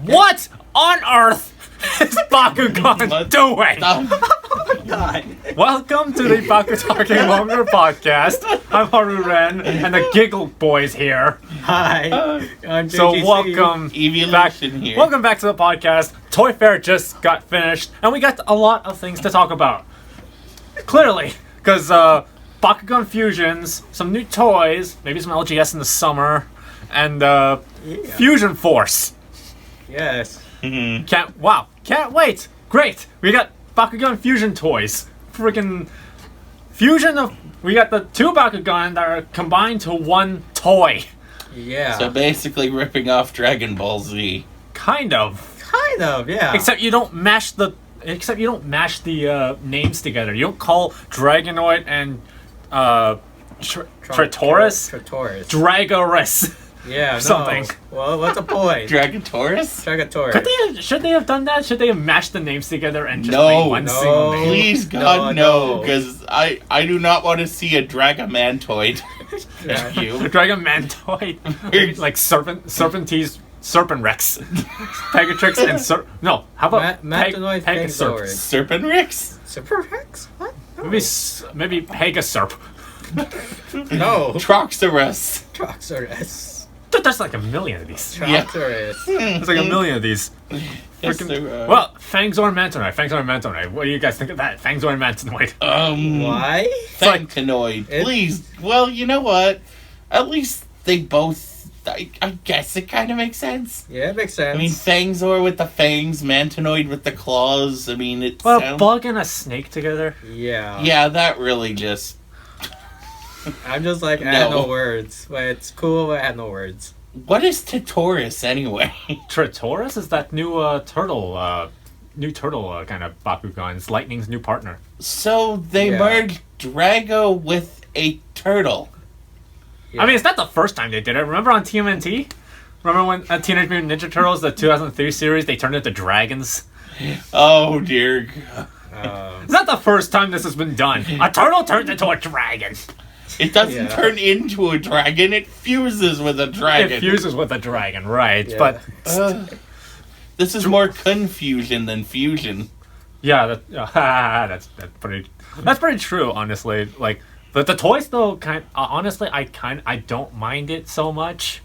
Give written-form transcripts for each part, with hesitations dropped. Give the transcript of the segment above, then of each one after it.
What on earth is Bakugan doing? Oh God. Welcome to the BakuTalking Longer podcast. I'm Haru Ren, and the Giggle Boys here. Hi. I'm So JGC. welcome Evolution here. Welcome back to the podcast. Toy Fair just got finished, and we got a lot of things to talk about. Clearly, because Bakugan Fusions, some new toys, maybe some LGS in the summer, and Fusion Force. Yes. Can't wait. Great. We got Bakugan Fusion toys. Freaking fusion of. We got the two Bakugan that are combined to one toy. Yeah. So basically ripping off Dragon Ball Z. Kind of. Kind of, yeah. Except you don't mash the names together. You don't call Dragonoid and Tritoris Dragoris. Yeah, something. No. Well, what's the point? Dragon Taurus? Dragator. Should they have done that? Should they have mashed the names together and just No, made one no. single name? Please, God, No. because I do not want to see a Dragamantoid. Thank you. Dragon Mantoid, like Serpentese, Serpent Rex, Pegatrix, and no. How about Mantanoid Pegasurp? Pegasaur. Serpent Rex? Super Rex? What? No. Maybe Pegasurp. No. Troxorus. Troxorus. There's like a million of these. Troxorus. There's like a million of these. Yes, Freaking- there are. Well, Fangzor Mantonoid. What do you guys think of that? Fangzor Mantonoid. Why? Fantanoid. Please. Well, you know what? At least they both... I guess it kind of makes sense. Yeah, it makes sense. I mean, Fangzor with the fangs, Mantonoid with the claws. I mean, it Well, a sounds... bug and a snake together. yeah. Yeah, that really just... I'm just like, I have no words. But it's cool, but I have no words. What is Titoris anyway? Tritoris is that new turtle kind of Bakugan's Lightning's new partner. So they Yeah. merged Drago with a turtle. Yeah. I mean, it's not the first time they did it. Remember on TMNT? Remember when Teenage Mutant Ninja Turtles, the 2003 series, they turned into dragons? Oh dear God. It's not the first time this has been done. A turtle turned into a dragon. It doesn't Yeah. turn into a dragon, it fuses with a dragon. It fuses with a dragon, right? Yeah. But This is more confusion than fusion. yeah, that's pretty true. Honestly, like the toys though, honestly, I don't mind it so much.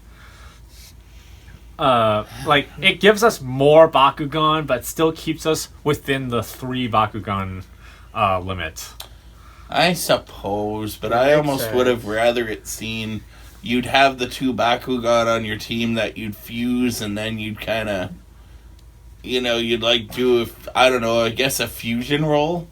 Like it gives us more Bakugan, but still keeps us within the 3 Bakugan limit. I suppose, but That I makes almost sense. would have rather it seen you'd have the 2 Bakugan on your team that you'd fuse and then you'd kind of, you'd like do, I guess a fusion roll,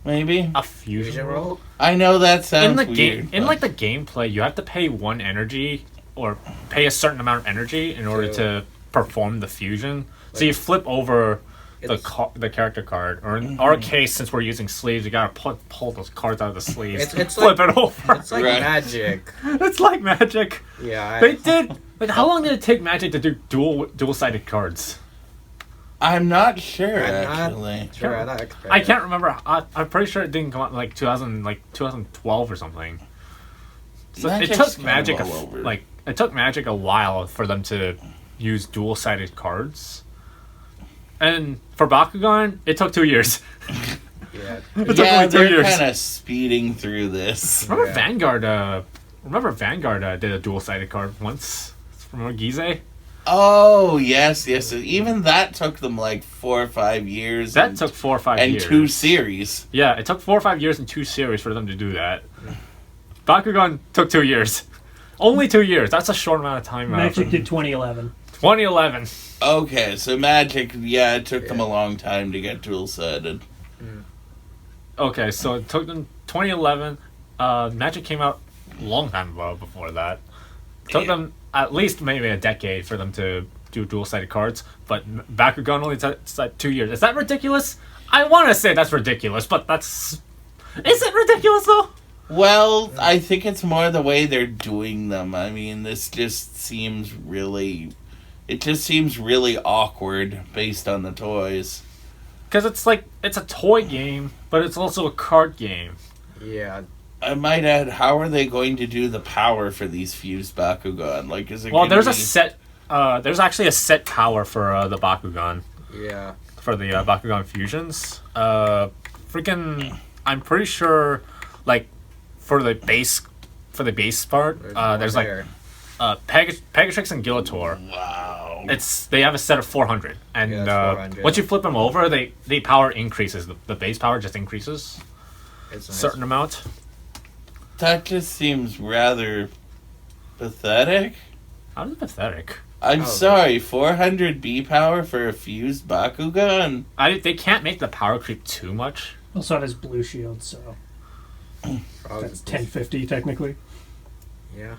maybe? A fusion roll. I know that sounds In the weird. game, in but- like the gameplay, you have to pay 1 energy or pay a certain amount of energy in order to perform the fusion. So you flip over the character card, or in our case, since we're using sleeves, you gotta pull those cards out of the sleeves, It's flip like- it over. It's like Right. magic. It's like Magic. Yeah. They did. Like, how long did it take Magic to do dual-sided cards? I'm not sure, I'm not actually. Sure, I'm not expert. I can't remember. I'm pretty sure it didn't come out in like 2012 or something. So it Magic's took kind of Magic all over. it took Magic a while for them to use dual-sided cards. And for Bakugan, it took 2 years. Yeah. It took Yeah, only 2 they're years. kind of speeding through this. Remember Yeah. Vanguard did a dual-sided card once. Remember Gize? Oh, yes. Even that took them like 4 or 5 years. That took 4 or 5 and years. 2 series. Yeah, it took 4 or 5 years and 2 series for them to do that. Bakugan took 2 years. Only 2 years. That's a short amount of time. Magic did 2011. 2011. Okay, so Magic, yeah, it took them a long time to get dual-sided. Okay, so it took them 2011. Magic came out a long time before that. It took them at least maybe a decade for them to do dual-sided cards, but Bakugan only took 2 years. Is that ridiculous? I want to say that's ridiculous, but that's... Is it ridiculous, though? Well, I think it's more the way they're doing them. I mean, this just seems really... It just seems really awkward based on the toys. Because it's like, it's a toy game, but it's also a card game. Yeah. I might add, how are they going to do the power for these fused Bakugan? Like, is it Well, gonna there's be... a set there's actually a set power for the Bakugan. Yeah. For the Bakugan fusions. I'm pretty sure, like, for the base part, there's like Pegatrix and Gilator. Wow. They have a set of 400, and 400, once you flip them over, the power increases. The base power just increases a certain amount. That just seems rather pathetic. How is it pathetic? I'm sorry, 400 B power for a fused Bakugan? They can't make the power creep too much. Also, it has blue shield, so that's 1050 technically. Yeah,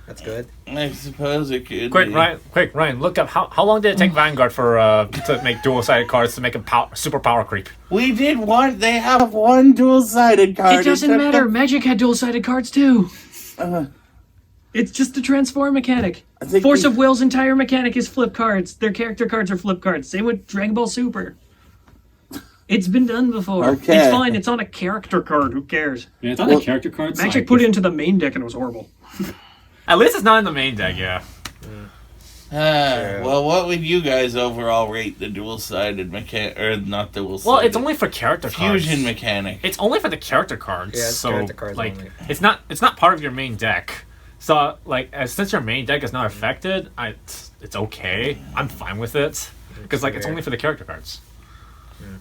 that's good. I suppose it could Quick, be. Ryan, look up how long did it take Vanguard for to make dual-sided cards to make a super power creep? We did one. They have one dual-sided card. It doesn't matter. Magic had dual-sided cards too. It's just a transform mechanic. Force of Will's entire mechanic is flip cards. Their character cards are flip cards. Same with Dragon Ball Super. It's been done before. Okay. It's fine. It's on a character card. Who cares? Yeah, it's on the character cards. Magic put it into the main deck and it was horrible. At least it's not in the main deck, yeah. Well, what would you guys overall rate the dual-sided mechanic, or not dual-sided? Well, it's only for character cards. Fusion mechanic. It's only for the character cards. Yeah, it's so character cards like only. it's not part of your main deck. So like since your main deck is not affected, it's okay. I'm fine with it because like it's only for the character cards.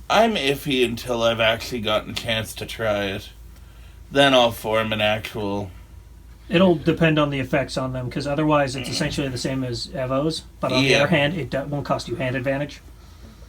I'm iffy until I've actually gotten a chance to try it. Then I'll form an actual... It'll depend on the effects on them, because otherwise it's essentially the same as Evos. But on the other hand, it won't cost you hand advantage.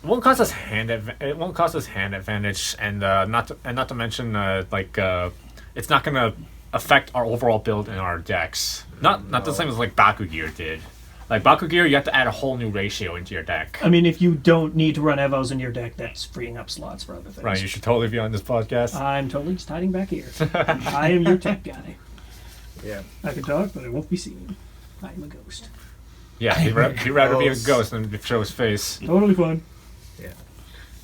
It won't cost us hand advantage, and not to mention it's not gonna affect our overall build in our decks. Not the same as like Bakugear did. Like Bakugear, you have to add a whole new ratio into your deck. I mean, if you don't need to run Evos in your deck, that's freeing up slots for other things. Right, you should totally be on this podcast. I'm totally just hiding back here. I am your tech guy. Yeah. I can talk, but I won't be seen. I'm a ghost. Yeah, he'd rather be a ghost than show his face. Totally fine.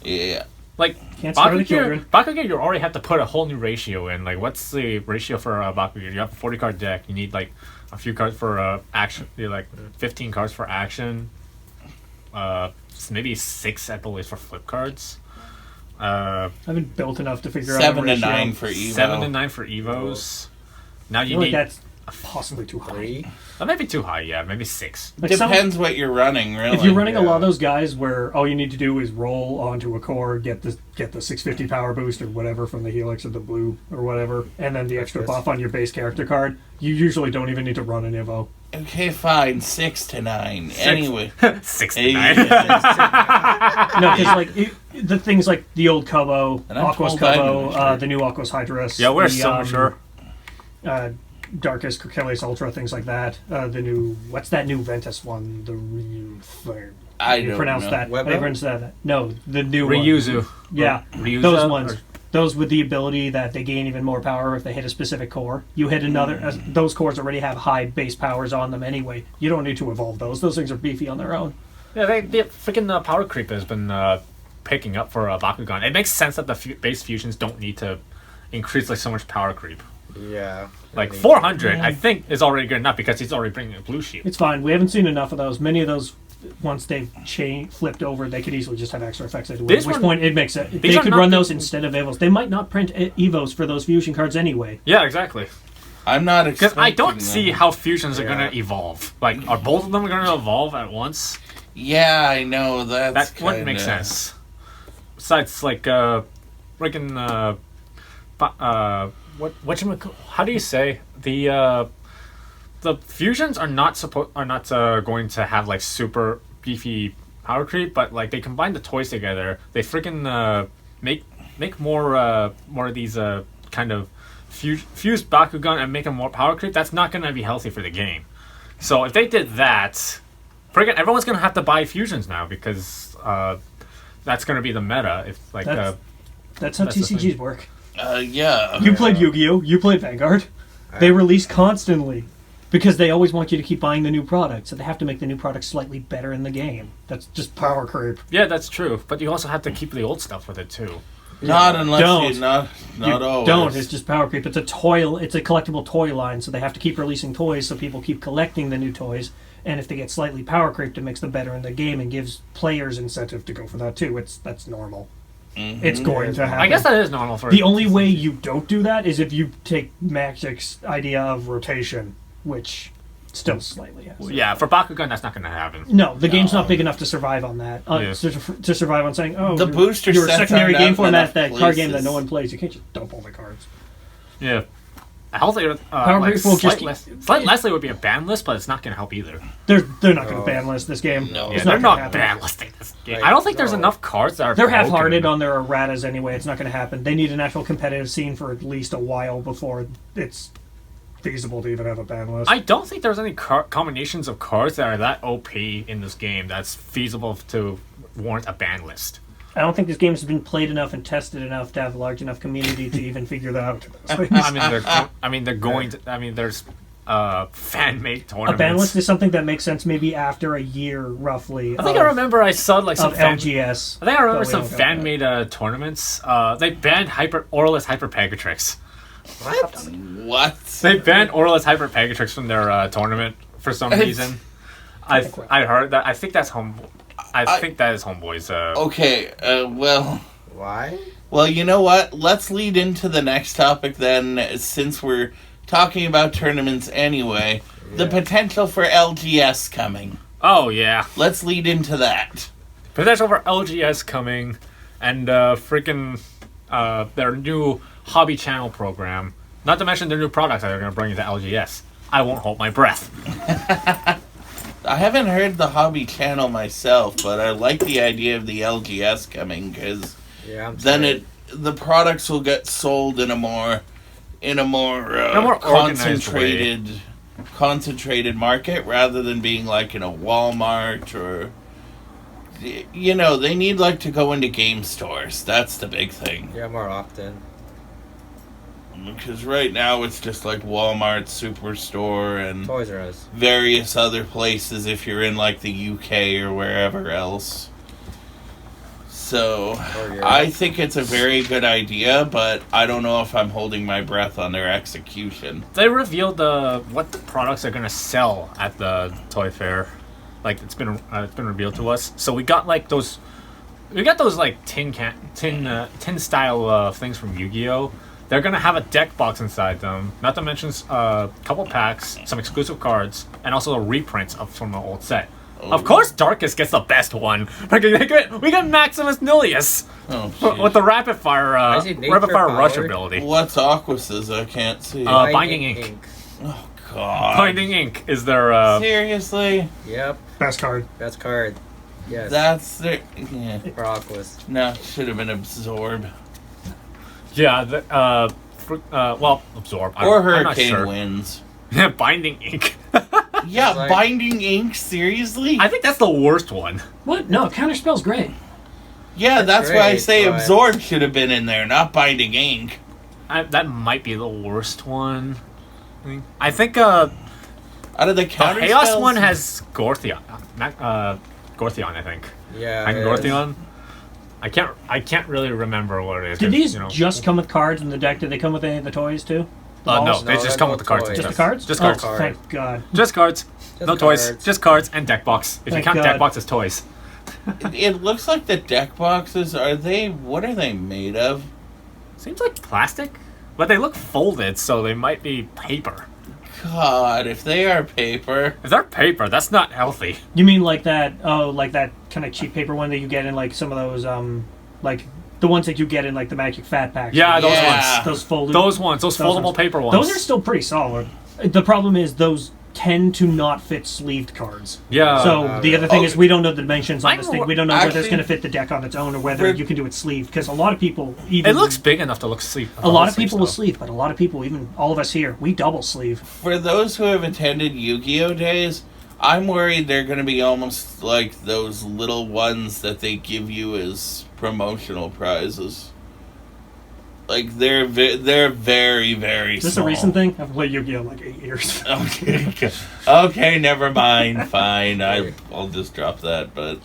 Yeah. Like Can't spare the children. Bakugear, you already have to put a whole new ratio in. Like, what's the ratio for Bakugear? You have a 40 card deck. You need like a few cards for action. You need, like 15 cards for action. Maybe 6 I believe for flip cards. I haven't built enough to figure out 7 the to ratio. 9 for Evo. 7 to 9 for Evos. Now I you feel like need. that's possibly too high. 3. That might be too high. Yeah, maybe 6. Like Depends what you're running, really. if you're running a lot of those guys where all you need to do is roll onto a core, get the 650 power boost or whatever from the Helix or the blue or whatever, and then the extra buff on your base character card, you usually don't even need to run an Evo. Okay, fine. 6 to 9. Anyway. 6 to 9. No, because like the things like the old Kobo, And I'm Aquos told I'm Kobo, immature. the new Aquos Hydrus. Yeah, we're the, so mature. Darkest Crochelius Ultra, things like that. The new, what's that new Ventus one? I you don't pronounce know. that. Webbo? How do you pronounce that? No, the new Ryuzu. one. Yeah, Ryuza, those ones. or- Those with the ability that they gain even more power if they hit a specific core. You hit another. Those cores already have high base powers on them anyway. You don't need to evolve those. Those things are beefy on their own. Yeah, the freaking power creep has been picking up for Bakugan. It makes sense that the base fusions don't need to increase like so much power creep. Yeah. Like 400, I think, is already good enough because he's already bringing a blue shield. It's fine. We haven't seen enough of those. Many of those, once they've flipped over, they could easily just have extra effects. At which point it makes it. They could run those instead of Evos. They might not print Evos for those fusion cards anyway. Yeah, exactly. I'm not Because I don't expecting see them. how fusions are going to evolve. Like, are both of them going to evolve at once? Yeah, I know. That wouldn't make sense. Besides, like, freaking, how do you say the fusions are not going to have like super beefy power creep, but like they combine the toys together, they freaking make more of these kind of fused Bakugan and make them more power creep. That's not going to be healthy for the game. So if they did that, freaking everyone's going to have to buy fusions now because that's going to be the meta. If like that's how TCGs work. Yeah. You played Yu-Gi-Oh! You played Vanguard. They release constantly because they always want you to keep buying the new product, so they have to make the new product slightly better in the game. That's just power creep. Yeah, that's true. But you also have to keep the old stuff with it too. Not unless Don't. you not always. Don't. It's just power creep. It's a collectible toy line, so they have to keep releasing toys, so people keep collecting the new toys, and if they get slightly power creeped, it makes them better in the game and gives players incentive to go for that too. That's normal. Mm-hmm. It's going to happen. I guess that is normal for The only way you don't do that is if you take Magic's idea of rotation, which still slightly has. Yeah, for Bakugan, that's not going to happen. No, the game's not big enough to survive on that. Yeah. To survive on saying, oh, The booster you're a sets secondary aren't game out in format, enough that card game that places. no one plays. You can't just dump all the cards. Yeah. Healthier, Power like, Creep will just Slight Leslie would be a ban list, but it's not going to help either. They're not going to ban list this game. No. Yeah, It's they're gonna not happen. ban listing this game. Right. I don't think there's No. enough cards that are They're broken. half-hearted on their erratas anyway. It's not going to happen. They need an actual competitive scene for at least a while before it's feasible to even have a ban list. I don't think there's any combinations of cards that are that OP in this game that's feasible to warrant a ban list. I don't think this game has been played enough and tested enough to have a large enough community to even figure that out. There's fan-made A tournaments. ban list is something that makes sense maybe after a year, roughly. I think I remember I saw like some of fan. LGS. I think I remember but we some don't got fan-made tournaments. They banned Aurelus Hyper Pegatrix. What? They banned Aurelus Hyper Pegatrix from their tournament for some reason. I heard that. I think that's home. I think that is Homeboy's. Okay, well, Why? you know what? Let's lead into the next topic then, since we're talking about tournaments anyway. The potential for LGS coming. Oh yeah, Let's lead into that. potential for LGS coming, and their new hobby channel program. Not to mention their new products that they're going to bring into LGS. I won't hold my breath. I haven't heard the hobby channel myself, but I like the idea of the LGS coming, because Yeah, I'm then sorry. the products will get sold in a more organized concentrated market, rather than being like in a Walmart or, you know, they need like to go into game stores. That's the big thing. Yeah, more often. Because right now it's just like Walmart, Superstore, and Toys R Us. various other places if you're in like the UK or wherever else. So Europe. I think it's a very good idea, but I don't know if I'm holding my breath on their execution. They revealed what the products are going to sell at the toy fair. Like it's been revealed to us. So we got like those. We got those like tin style things from Yu-Gi-Oh. They're gonna have a deck box inside them. Not to mention a couple packs, some exclusive cards, and also reprints from the old set. Of course, Darkus gets the best one. We got Maximus Nilius with the rapid fire see nature rush power. ability. What's Aquas's? I can't see. Binding Ink. Oh God! Binding Ink is their. Seriously? Yep, Best card. best card. Yes. That's their. Yeah. for Aquas. No, should have been Absorb Yeah. Absorb. or I'm not Hurricane sure. Winds. Yeah, Binding Ink. Yeah, Like- Binding Ink. Seriously? I think that's the worst one. What? No, Counterspell's great. Yeah, that's why I great, say but- Absorb should have been in there, not Binding Ink. That might be the worst one. I think Out of the the counter Chaos spells, one has Gortheon. Gortheon, I think. Yeah. And it is. Gortheon. I can't really remember what it is. Did 'cause, these you know- just come with cards in the deck? Did they come with any of the toys too? The No, balls? they No, just they're come no with the cards. and toys. Just the stuff. cards? Just Oh, cards. thank God. Just cards. Just No toys. cards. Just cards and deck box. If you Thank count God. deck box as toys. It looks like the deck boxes what are they made of? Seems like plastic, but they look folded, so they might be paper. God, if they are paper. If they're paper, that's not healthy. You mean like that? Oh, like that kind of cheap paper one that you get in like some of those like the ones that you get in like the Magic Fat Packs. Yeah, those Yeah. ones. Those folded. Those foldable ones. paper ones. Those are still pretty solid. The problem is those tend to not fit sleeved cards. Yeah. So the other thing is okay. we don't know the dimensions on Mine this thing. were- We don't know whether it's actually- going to fit the deck on its own or whether For- you can do it sleeved. Because a lot of people, even it looks big enough to look sleeve. a lot of people will sleeve, but a lot of people, even all of us here, we double sleeve. For those who have attended Yu-Gi-Oh days, I'm worried they're going to be almost like those little ones that they give you as promotional prizes. Like they're very, very Is this small. a recent thing? I've played Yu-Gi-Oh! like 8 years. Okay, never mind. Fine, I'll just drop that. But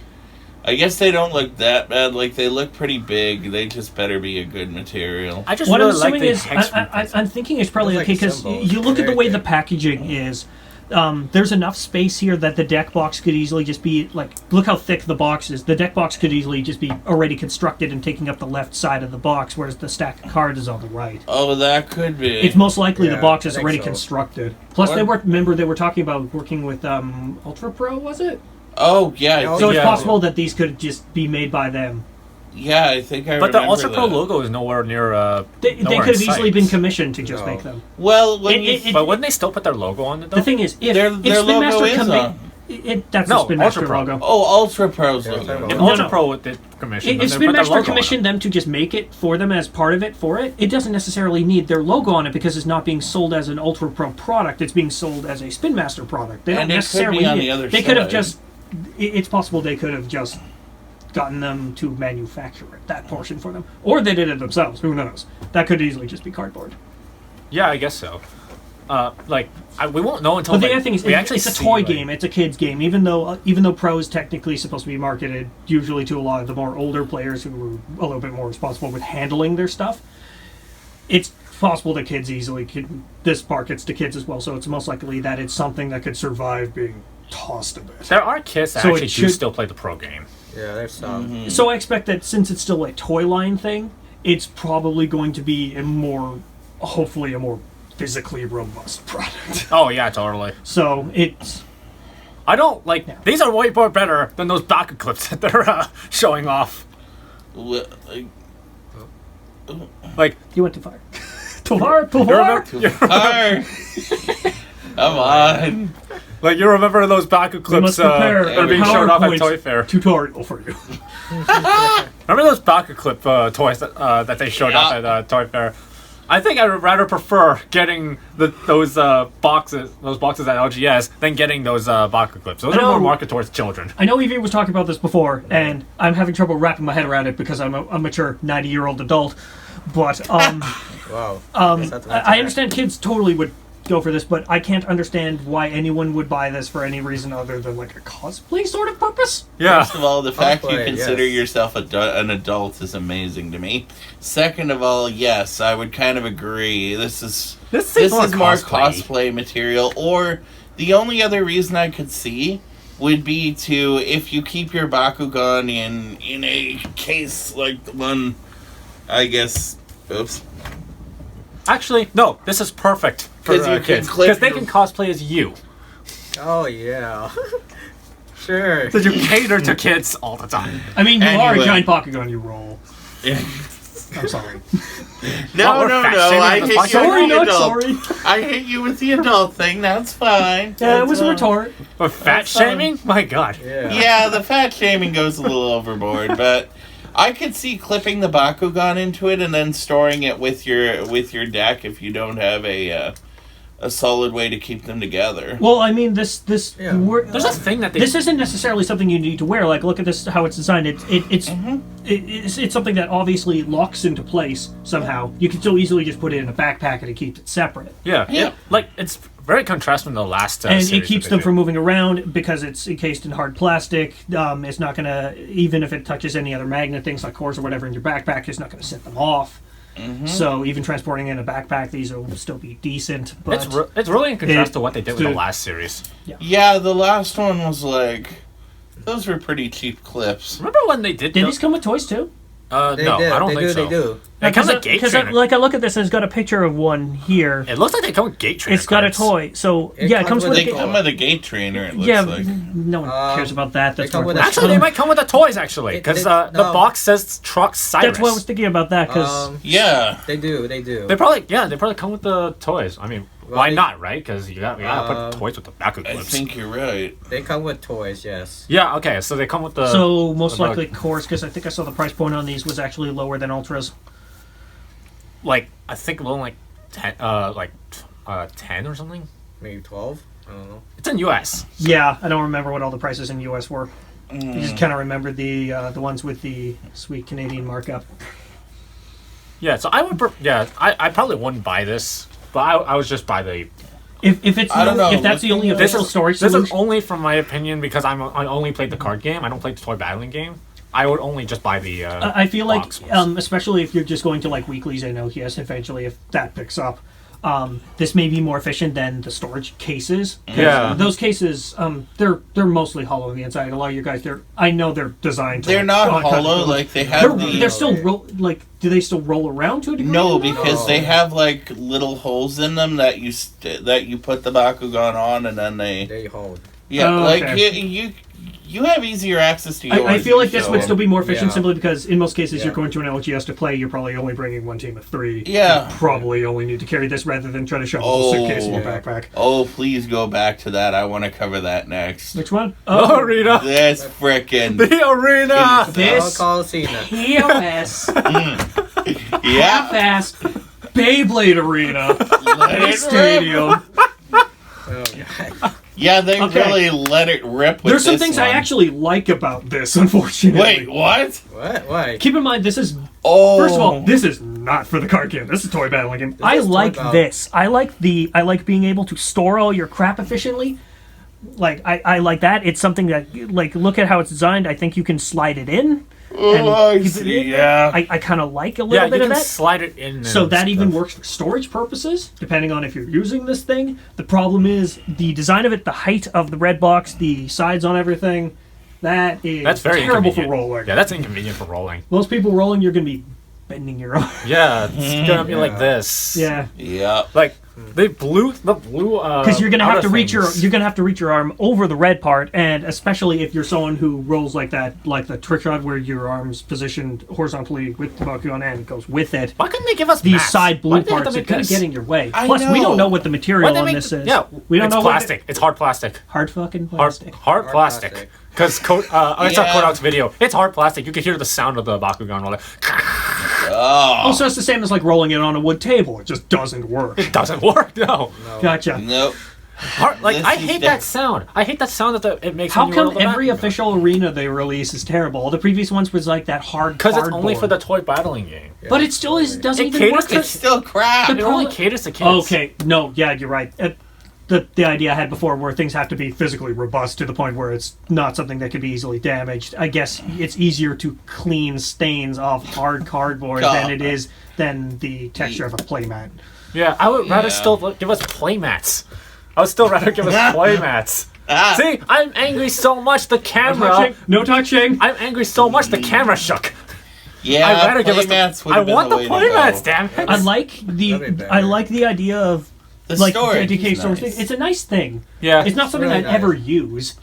I guess they don't look that bad. Like they look pretty big. They just better be a good material. I just What I'm really like assuming the is, hex. I'm thinking it's probably Looks okay like because symbols. you look at the Very way the good. packaging is. There's enough space here that the deck box could easily just be like, look how thick the box is. The deck box could easily just be already constructed and taking up the left side of the box, whereas the stack of cards is on the right. Oh, that could be. It's most likely the box I is think already so. constructed. Plus, they were talking about working with Ultra Pro, was it? Oh, yeah. So it's Yeah. possible that these could just be made by them. Yeah, I think I But the remember Ultra Pro that. logo is nowhere near. They nowhere could have in easily sight. been commissioned to just No. make them. Well, when you... But wouldn't they still put their logo on it though? The thing is, if Their Spin logo Master is on. that's No, the Spin Ultra Master Pro. logo. Oh, Ultra Pro's Yeah, logo. Ultra If Pro. Ultra no. Pro did commission, If Spin Master commissioned them to just make it for them as part of it for it, it doesn't necessarily need their logo on it because it's not being sold as an Ultra Pro product. It's being sold as a Spin Master product. They don't And it could necessarily be on need the it. other They could have side. just. It's possible they could have just gotten them to manufacture it, that portion for them, or they did it themselves. Who knows? That could easily just be cardboard. Yeah, I guess so. We won't know until. But the like, other thing is, we actually it's a see, toy like- game. It's a kid's game. Even though Pro is technically supposed to be marketed usually to a lot of the more older players who are a little bit more responsible with handling their stuff, it's possible that kids easily could. This markets to kids as well, so it's most likely that it's something that could survive being tossed a bit. There are kids that So actually it do should- still play the pro game. Yeah, there's some. Mm-hmm. So I expect that since it's still a toy line thing, it's probably going to be hopefully a more physically robust product. Oh yeah, totally. So it's. I don't like. Yeah. These are way more better than those Baku clips that they're showing off. Well, Like You went too far. Too far? Too you far? remember, Come on. like you remember those Baku We clips must prepare that are a being showed off at PowerPoint Toy Fair. tutorial for you. Remember those Baku clip toys that they showed off Yeah. at Toy Fair? I think I would rather prefer getting those boxes at LGS than getting those Baku clips. Those I are more know. marketed towards children. I know Evie was talking about this before, and I'm having trouble wrapping my head around it because I'm a mature 90-year-old adult. But Wow. I understand kids totally would go for this, but I can't understand why anyone would buy this for any reason other than like a cosplay sort of purpose. Yeah. First of all, the fact you Cosplay, consider yes. yourself an adult is amazing to me. Second of all, yes, I would kind of agree. This is more cosplay material. Or the only other reason I could see would be to, if you keep your Bakugan in a case like the one, I guess. Oops. Actually, no. This is perfect for 'Cause you can kids clip because they your- can cosplay as you. Oh yeah. Sure. So you cater to kids all the time. I mean, you are a Anyway. giant Bakugan, you roll. Yeah. I'm sorry. No, we're no, fat no. shaming I the hit you with Sorry, the not adult. sorry. I hit you with the adult thing. That's fine. Yeah, it That's was a fine. retort. But fat shaming? My God. Yeah. Yeah, the fat shaming goes a little overboard, but I could see clipping the Bakugan into it and then storing it with your deck if you don't have a solid way to keep them together. Well, I mean, this Yeah. There's a thing that they. this isn't necessarily something you need to wear. Like, look at this, how it's designed. It's something that obviously locks into place somehow. You can still easily just put it in a backpack and it keeps it separate. Yeah. Yeah. Like it's very contrast from the last. And series it keeps that them they from did. moving around because it's encased in hard plastic. It's not gonna, even if it touches any other magnet things like cores or whatever in your backpack, it's not gonna set them off. So even transporting in a backpack, these will still be decent. But It's really in contrast it- to what they did with the last series. Yeah, the last one was like, those were pretty cheap clips. Remember when they did? did these come with toys too? They No, did. I don't they think do, so. They do. It comes with Gate Trainer. Like I look at this, and it's got a picture of one here. It looks like they come with Gate Trainer. It's got a cards. toy, so It yeah, it comes comes with with They a a come with a gate trainer, it looks yeah. like. No one cares about that. That's they come more with a- Actually, they might come with the toys actually, because the no. box says Truck Cyrus. That's what I was thinking about that because Yeah. They do. They do. They probably come with the toys. I mean, Well, why they- not, right? Because you gotta put toys with the Baku I clips. think you're right. They come with toys. Yes. Yeah. Okay. So they come with the. so most the bug. likely cores because I think I saw the price point on these was actually lower than ultras. like I think only like 10 or something. Maybe 12. I don't know. It's in U.S. Yeah, I don't remember what all the prices in US were. I Mm. just kind of remember the ones with the sweet Canadian markup. Yeah. So I would. I probably wouldn't buy this, but I would just buy the. If it's I don't know, if that's the only looking at- This official is storage This is solution. only from my opinion because I only played the card game. I don't play the toy battling game. I would only just buy the. I feel like, box ones. especially if you're just going to like weeklies, I know, yes, eventually if that picks up, this may be more efficient than the storage cases. Yeah. Those cases, they're mostly hollow on the inside. A lot of you guys, I know they're designed to... They're not hollow, like they have they're still do they still roll around to a degree? No, because they have like little holes in them that you put the Bakugan on, and then They hold. Yeah, Oh, like okay. you have easier access to yours. I feel like this would still be more efficient Yeah. simply because in most cases Yeah. you're going to an LGS to play, you're probably only bringing one team of 3. Yeah. You probably only need to carry this rather than try to shove a Oh. suitcase in your Yeah. backpack. Oh, please go back to that. I want to cover that next. Which one? Oh, Arena. This frickin' The Arena. This Coliseum. POS yeah. half-assed Beyblade Arena Let it rip. Stadium. Oh, God. Yeah, they Okay. really let it rip. With There's some this things one. I actually like about this, unfortunately. Wait, what? What? Why? Keep in mind, this is Oh, first of all, this is not for the card game. This is a toy battling game. I is toy like battle. this. I like being able to store all your crap efficiently. Like I like that. It's something that look at how it's designed. I think you can slide it in. I keep it see. in. Yeah. I kind of like a Yeah, little you bit can of that. slide it in. So and that even stuff. works for storage purposes, depending on if you're using this thing. The problem is the design of it, the height of the red box, the sides on everything. That is That's very terrible for inconvenient. rolling. Yeah, that's inconvenient for rolling. Most people rolling, you're going to be bending your arm. Yeah, it's gonna be like this. Yeah, Yeah. Like the blue. because you're gonna have to reach your arm over the red part, and especially if you're someone who rolls like that, like the trick shot where your arm's positioned horizontally with the Bakugan and goes with it. Why couldn't they give us These mats? side blue Why did they have parts to are make going to this? get in your way. I Plus, we know. don't know what the Why'd material they on make this is. Yeah, we don't it's know plastic. It's hard plastic. hard fucking Hard, plastic. hard plastic. plastic. Because I saw Yeah. Kodak's video. It's hard plastic. You can hear the sound of the Bakugan roller. Oh. So it's the same as like rolling it on a wood table. It just doesn't work. It doesn't work. No. Gotcha. Nope. Like This I is hate different. that sound. I hate that sound that it makes. How when you roll come the every Bakugan. official arena they release is terrible? All the previous ones was like that hard Because it's only cardboard. for the toy battling game. But it still doesn't It even caters work. to- It's still crap. It only caters to kids. Okay, no, yeah, you're right. The idea I had before where things have to be physically robust to the point where it's not something that can be easily damaged. I guess it's easier to clean stains off hard cardboard than it is than the texture of a playmat. Yeah, I would rather Yeah. still give us playmats. I would still rather give us playmats. Ah. See, I'm angry so much the camera. No touching. I'm angry so much the camera shook. Yeah, I'd rather give us playmats the. would I have been want the way to go. playmats, damn it. I like That'd be better. the idea of The like storage dedicated is storage nice. thing. It's a nice thing. Yeah, It's not something really I'd ever nice. use,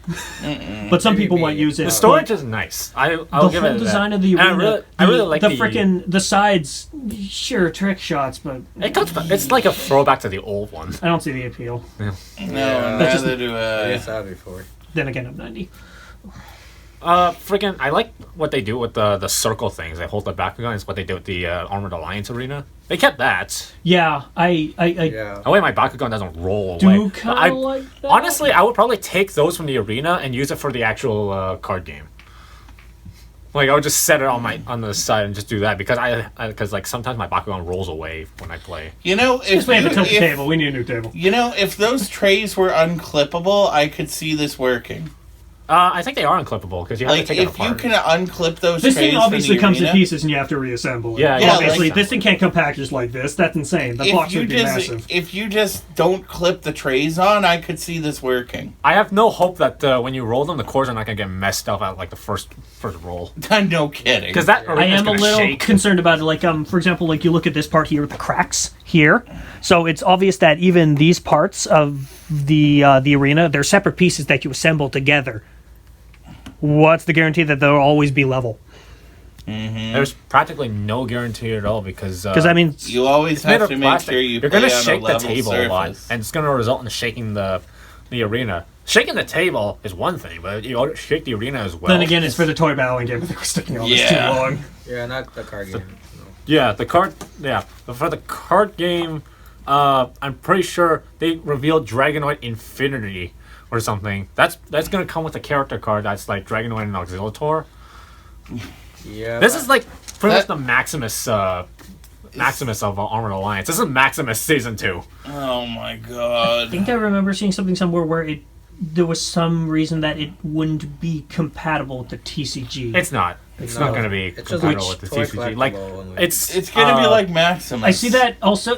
but some Maybe people me. might use it. the storage but is nice. I'll the give whole it design that. of the And arena, I really like the frickin' the sides. Sure, trick shots, but It comes. It's like a throwback to the old one. I don't see the appeal. No, Yeah. That's just- neither do I I. saw it before. Then again, I'm 90. Freaking! I like what they do with the circle things. They hold the Bakugan. It's what they did with the Armored Alliance arena. They kept that. Yeah, I Yeah. That way, my Bakugan doesn't roll do away. kind I- of like that. Honestly, I would probably take those from the arena and use it for the actual card game. Like I would just set it on the side and just do that because because like sometimes my Bakugan rolls away when I play. You know, Just if, we have a tilt if table. We need a new table. you know, if those trays were unclippable, I could see this working. I think they are unclippable because you have Like, to take it if you apart. can unclip those This trays thing obviously from the comes in arena, pieces and you have to reassemble it. Yeah, yeah, Obviously, like- this thing can't come packaged like this. That's insane. The box would be massive. if you just don't clip the trays on, I could see this working. I have no hope that when you roll them, the cores are not gonna get messed up at like the first roll No kidding. because that I arena's am a gonna little shake. concerned about it. Like, for example, like you look at this part here with the cracks here. So it's obvious that even these parts of the arena, they're separate pieces that you assemble together. What's the guarantee that they'll always be level? There's practically no guarantee at all because Because I mean, You always it's made have of to make plastic. sure you You're play gonna on a shake the level table a lot, surface. and it's gonna result in shaking the arena. Shaking the table is one thing, but you ought to shake the arena as well. then again, it's for the toy battling game. I think we're sticking on this too Yeah. long. Yeah, not the card game. No. Yeah, the card. Yeah, but for the card game, I'm pretty sure they revealed Dragonoid Infinity or something. That's gonna come with a character card that's like Dragonoid and Auxiliator. Yeah. This is like pretty much That- the Maximus of Armored Alliance. This is Maximus Season 2. Oh my I god. think I remember seeing something somewhere where there was some reason that it wouldn't be compatible with the TCG. It's not. It's not going to be It's just compatible like with the toy TCG. Like, collectible only. It's gonna be like Maximus. I see that also.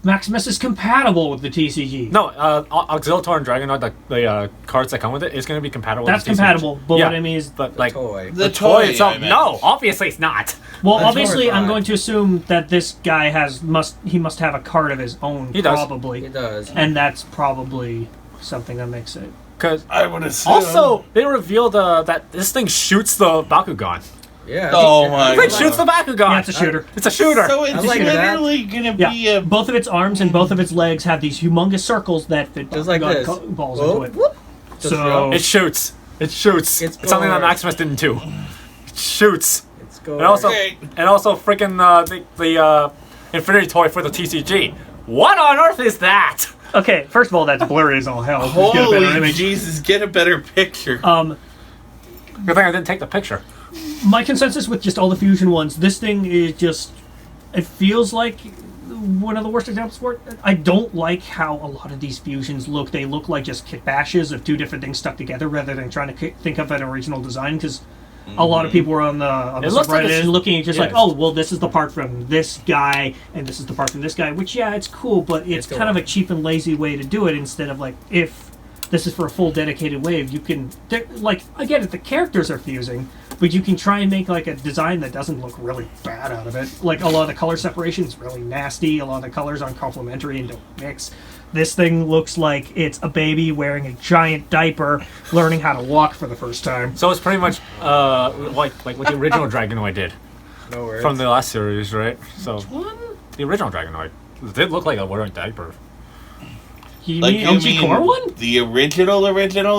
Maximus is compatible with the TCG. no, Auxiliator and Dragonoid, the cards that come with it, is going to be compatible That's with the TCG. compatible, but Yeah. what I mean is, But, like, toy. The toy toy itself, I meant. no, obviously it's not. well, That's obviously, I'm horrifying. going to assume that this guy must have a card of his own, He does. probably, He does. and that's probably something that makes it. Because I would assume. also, they revealed that this thing shoots the Bakugan. Yeah. Oh my It god. shoots the Bakugan. Yeah, it's a shooter. It's a shooter. So it's I like that. literally gonna Yeah, be a. both of its arms and both of its legs have these humongous circles that fit Just like Bakugan this. balls Whoop, into it. whoop. Just So roll. It shoots. It shoots. It's It's something that gore. Maximus didn't do. It shoots. Let's go. And also, Okay. freaking the Infinity Toy for the TCG. What on earth is that? okay, first of all, that's blurry as all hell. Just get a better Holy image. Jesus! Get a better picture. Good thing I didn't take the picture. My consensus with just all the fusion ones, this thing is just, it feels like one of the worst examples for it. I don't like how a lot of these fusions look. They look like just kit bashes of two different things stuck together rather than trying to think of an original design, because a lot of people were on the It looks like subreddit it's- and looking at just yeah, like, it's- oh, well, this is the part from this guy and this is the part from this guy, which, yeah, it's cool, but it's kind of a cheap and lazy way to do it instead of, like, if this is for a full dedicated wave, you can, like, again, if the characters are fusing, but you can try and make, like, a design that doesn't look really bad out of it. Like, a lot of the color separation is really nasty, a lot of the colors aren't complementary and don't mix. This thing looks like it's a baby wearing a giant diaper learning how to walk for the first time. So it's pretty much like what the original Dragonoid did No worries. from the last series, right? So What? the original Dragonoid it did look like a wearing diaper. You Like mean you OG mean Core one? the original,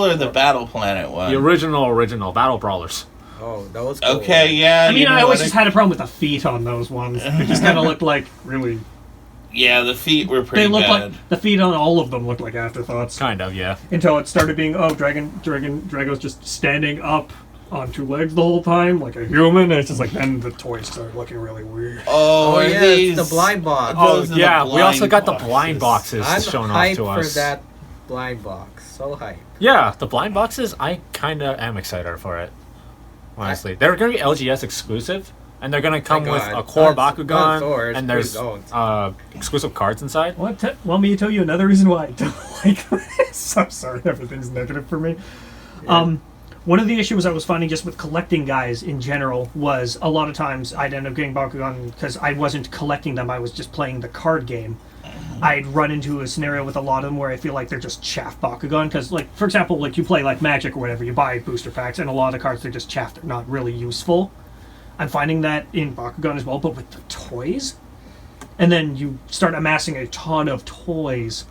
or the Battle Planet one? The original Battle Brawlers. Oh, that was cool. Okay, yeah. I mean, you know I always what? just had a problem with the feet on those ones. They just kind of looked like really. Yeah, the feet were pretty They look bad. like the feet on all of them looked like afterthoughts Kind of, yeah. until it started being Drago's just standing up on two legs the whole time like a human, and it's just like then the toys started looking really weird. Oh, Oh are yeah, these it's the blind box. Oh Those are the yeah, we also blind got the boxes. blind boxes I'm shown off hyped to for us. that blind box. So hyped. Yeah, the blind boxes, I kind of am excited for it. Honestly, they're going to be LGS exclusive, and they're going to come with God. a core God's Bakugan, sword, and there's please don't. exclusive cards inside. Want me to tell you another reason why I don't like this? I'm sorry, everything's negative for me. One of the issues I was finding just with collecting guys in general was a lot of times I'd end up getting Bakugan because I wasn't collecting them, I was just playing the card game. I'd run into a scenario with a lot of them where I feel like they're just chaff Bakugan because, like, for example, like you play like Magic or whatever, you buy booster packs and a lot of the cards are just chaff, they're not really useful. I'm finding that in Bakugan as well, but with the toys. And then you start amassing a ton of toys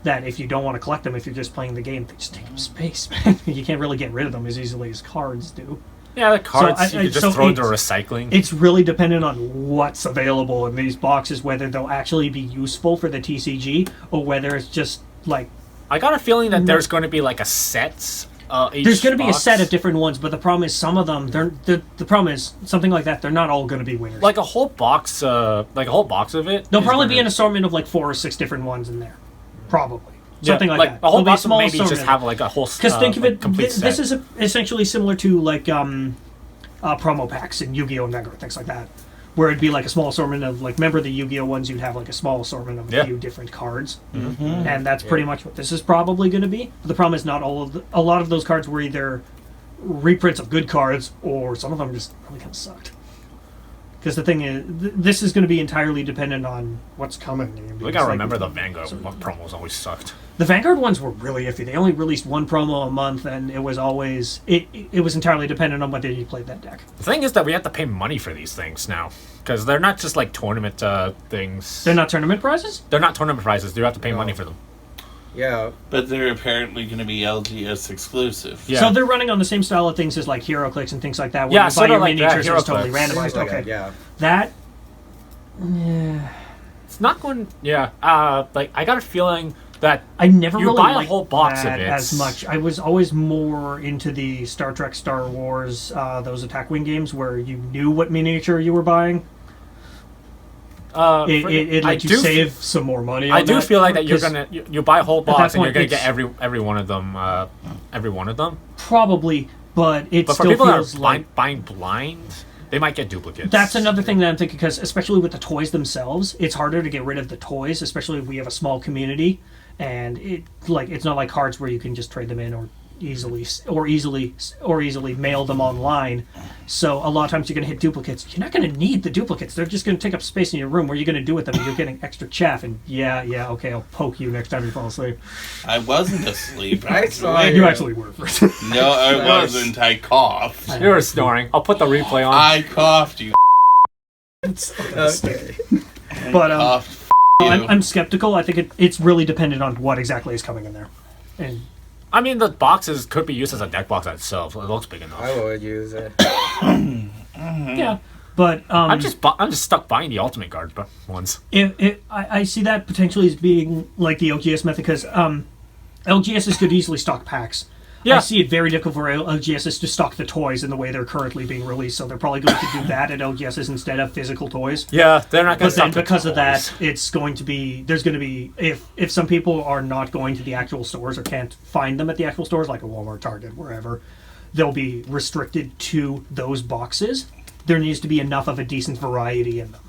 that if you don't want to collect them, if you're just playing the game, they just take up space, man. You can't really get rid of them as easily as cards do. Yeah, the cards I- you could just so throw into it's- recycling. It's really dependent on what's available in these boxes, whether they'll actually be useful for the TCG or whether it's just like I got a feeling that there's going to be like a set. Each there's going to be a box. set of different ones, but the problem is some of them the problem is something like that, they're not all going to be winners. like a whole box of it. There'll is probably gonna- be an assortment of like 4 or 6 different ones in there, probably yeah, something like that. A whole There'll be a box small maybe just assortment. have like a whole. Because think of like, it, complete this set. is essentially similar to like promo packs in Yu-Gi-Oh! And Mega, things like that, where it'd be like a small assortment of like, remember the Yu-Gi-Oh! Ones, you'd have like a small assortment of a Yeah. few different cards, Mm-hmm. and that's pretty much what this is probably going to be. But the problem is not all of a lot of those cards were either reprints of good cards or some of them just really kind of sucked. Because the thing is, this is going to be entirely dependent on what's coming. We gotta remember the Vanguard promos always sucked. The Vanguard ones were really iffy. They only released one promo a month, and it was always it was entirely dependent on whether you played that deck. The thing is that we have to pay money for these things now because they're not just like tournament things. They're not tournament prizes? They're not tournament prizes. You have to pay No. money for them. Yeah. But they're apparently going to be LGS exclusive. Yeah. So they're running on the same style of things as like Hero Clicks and things like that. Where Yeah, you buy sorta your like that, miniatures and it's Hero totally Clicks. randomized. Seems like Okay. it, yeah. That It's not going. Yeah. Like I got a feeling that I never You really buy a liked whole box of that it. as much. I was always more into the Star Trek, Star Wars, those attack wing games where you knew what miniature you were buying. It I let you do save some more money. I on do that, feel like that you're 'cause gonna you buy a whole that box and point, you're gonna it's- get every one of them. Every one of them. probably but it But for still people that feels are like buying blind, they might get duplicates. that's another thing that I'm thinking, because especially with the toys themselves, it's harder to get rid of the toys, especially if we have a small community, and it's not like cards where you can just trade them in or easily mail them online. So a lot of times you're going to hit duplicates. You're not going to need the duplicates. They're just going to take up space in your room. What are you going to do with them? You're getting extra chaff, and okay, I'll poke you next time you fall asleep. I wasn't asleep. I saw You actually were. No, I wasn't. I coughed. You're snoring. I'll put the replay on. I coughed, you. Okay. But Coughed. I'm skeptical. I think it's really dependent on what exactly is coming in there. And I mean, the boxes could be used as a deck box itself. It looks big enough. I would use it. yeah, but I'm just stuck buying the ultimate card ones. I see that potentially as being like the LGS method, because LGSs could easily stock packs. Yeah. I see it very difficult for LGSs to stock the toys in the way they're currently being released, so they're probably going to do that at LGSs instead of physical toys. Yeah, they're not going to But then stock the because of that, toys. there's going to be, if some people are not going to the actual stores or can't find them at the actual stores, like a Walmart, Target, wherever, they'll be restricted to those boxes. There needs to be enough of a decent variety in them.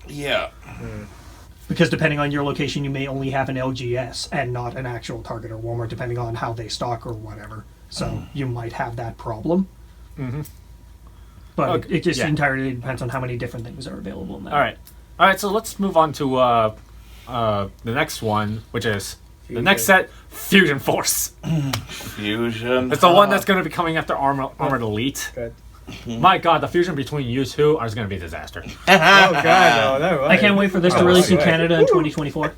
Yeah. Because depending on your location, you may only have an LGS and not an actual Target or Walmart, depending on how they stock or whatever. So you might have that problem. Mm-hmm. But Okay, it just yeah. entirely depends on how many different things are available in that. All right. So let's move on to the next one, which is the next set, Fusion Force. Fusion. It's the one that's going to be coming after Armored Elite. Good. My God, the fusion between you two is going to be a disaster. Oh god, no, I can't wait for this to release in Canada in 2024.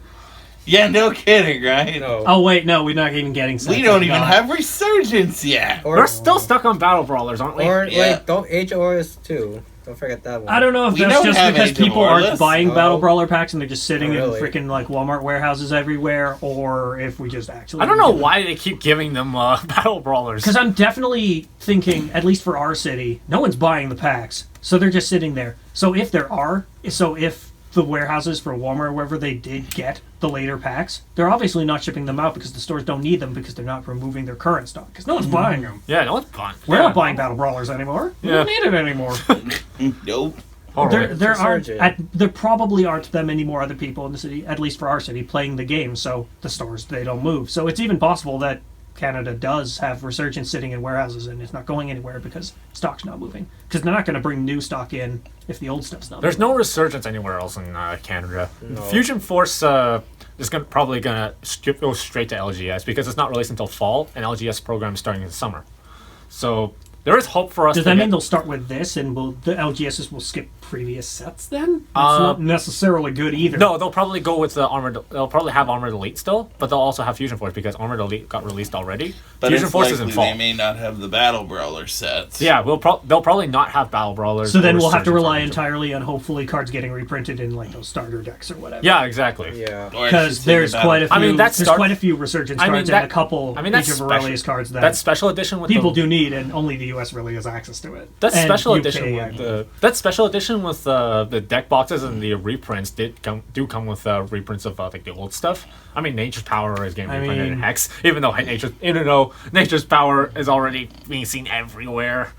Yeah, no kidding, right? No. Oh wait, no, we're not even getting sets. We don't Thank even God. have Resurgence yet. We're still stuck on Battle Brawlers, aren't we? Or Yeah. wait, don't Age of Warriors 2. Don't forget that one. I don't know if We that's don't just have because Age of people aren't Warless. buying Oh. Battle Brawler packs and they're just sitting Oh, really? in freaking like Walmart warehouses everywhere, or if we just actually. I don't know why they keep giving them Battle Brawlers. Because I'm definitely thinking, at least for our city, no one's buying the packs, so they're just sitting there. So if the warehouses for Walmart or wherever they did get the later packs, they're obviously not shipping them out because the stores don't need them because they're not removing their current stock because no one's buying them. Yeah, no one's buying. We're not buying Battle Brawlers anymore. We don't need it anymore. Nope. There probably aren't that many more other people in the city, at least for our city, playing the game. So the stores, they don't move. So it's even possible that Canada does have Resurgence sitting in warehouses and it's not going anywhere because stock's not moving. Because they're not going to bring new stock in if the old stuff's not. There's moving. no Resurgence anywhere else in Canada. No. Fusion Force is probably going to go straight to LGS because it's not released until fall, and LGS program is starting in the summer. So there is hope for us. Does that mean they'll start with this and the LGSs will skip previous sets then? That's not necessarily good either. No, they'll probably go with the Armored. They'll probably have Armored Elite still, but they'll also have Fusion Force because Armored Elite got released already. But Fusion it's Force likely is in fall. they may not have the Battle Brawler sets. Yeah, they'll probably not have Battle Brawlers. So then or we'll have to Resurgence rely on them. entirely on hopefully cards getting reprinted in like those starter decks or whatever. Yeah, exactly. Yeah. Or I should Because say there's the quite a few. I mean, that's there's quite a few Resurgence cards and a couple Age that's of special. Aurelius cards that That's special edition with people the, do need, and only the US really has access to it. That's And special UK, edition I with mean. that's special edition with the deck boxes and the reprints do come with reprints of like the old stuff. I mean, Nature's Power is getting reprinted in mean- Hex, even though Nature's Power is already being seen everywhere.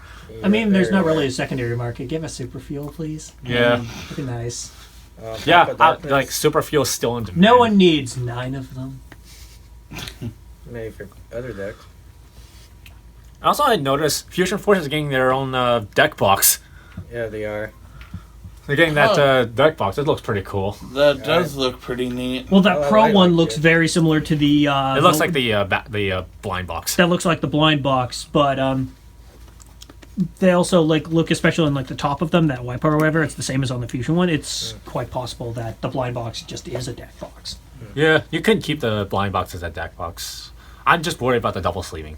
I mean, there's not really a secondary market. Give us Super Fuel, please. Yeah, That'd be nice. yeah. Papa Darkness, Like Super Fuel is still in demand. No one needs 9 of them. maybe for other decks. Also, I noticed Fusion Force is getting their own deck box. Yeah, they are. They're getting that deck box. It looks pretty cool. That does look pretty neat. Well, that Oh, Pro I one like looks it. very similar to the. It looks like the blind box. That looks like the blind box, but they also look, especially on like the top of them, that white part or whatever. It's the same as on the Fusion one. It's quite possible that the blind box just is a deck box. Yeah, you could keep the blind box as a deck box. I'm just worried about the double sleeving.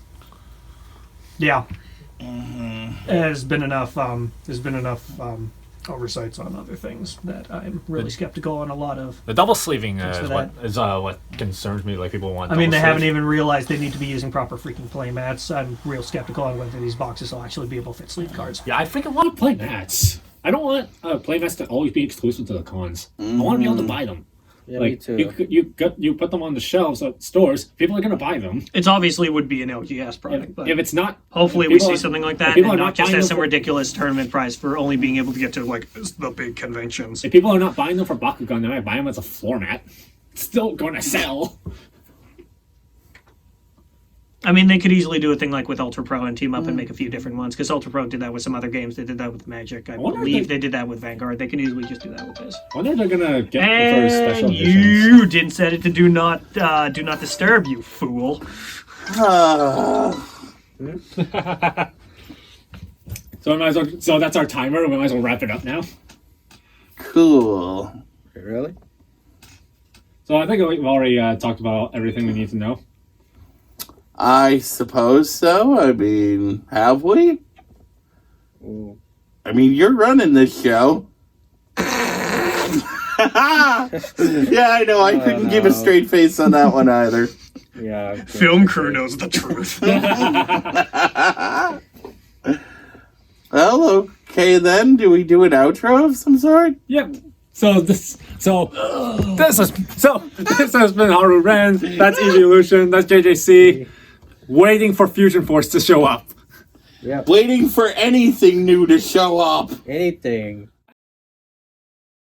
Yeah. There's been enough. Oversights on other things that I'm really skeptical on a lot of. The double sleeving Thanks for is what concerns me. Like people want. I mean, they double haven't sleeve. even realized they need to be using proper freaking play mats. I'm real skeptical on whether these boxes will actually be able to fit sleeve cards. Yeah, I freaking want to play mats. I don't want play mats to always be exclusive to the cons. I want to be able to buy them. Yeah, me too. You put them on the shelves at stores. People are gonna buy them. It's obviously would be an LGS product, but If it's not, hopefully if we people see are- something like if that, people and are not just buying as them some for- ridiculous tournament prize for only being able to get to like the big conventions. if people are not buying them for Bakugan, they might buy them as a floor mat. It's still going to sell. I mean, they could easily do a thing like with Ultra Pro and team up and make a few different ones, because Ultra Pro did that with some other games. They did that with Magic. I wonder if believe they- they did that with Vanguard. They can easily just do that with this. I wonder if they're gonna get the first special And editions. you didn't set it to do not disturb, you fool. So so that's our timer. We might as well wrap it up now. Cool. Really? So I think we've already talked about everything we need to know. I suppose so. I mean, have we? Ooh. I mean, you're running this show. Yeah, I know. I couldn't give a no. straight face on that one either. Yeah. Film crew knows the truth. Well, okay then. Do we do an outro of some sort? Yep. This has been Haru Ren. That's Evolution. That's JJC. Waiting for Fusion Force to show up. Yep. Waiting for anything new to show up. Anything.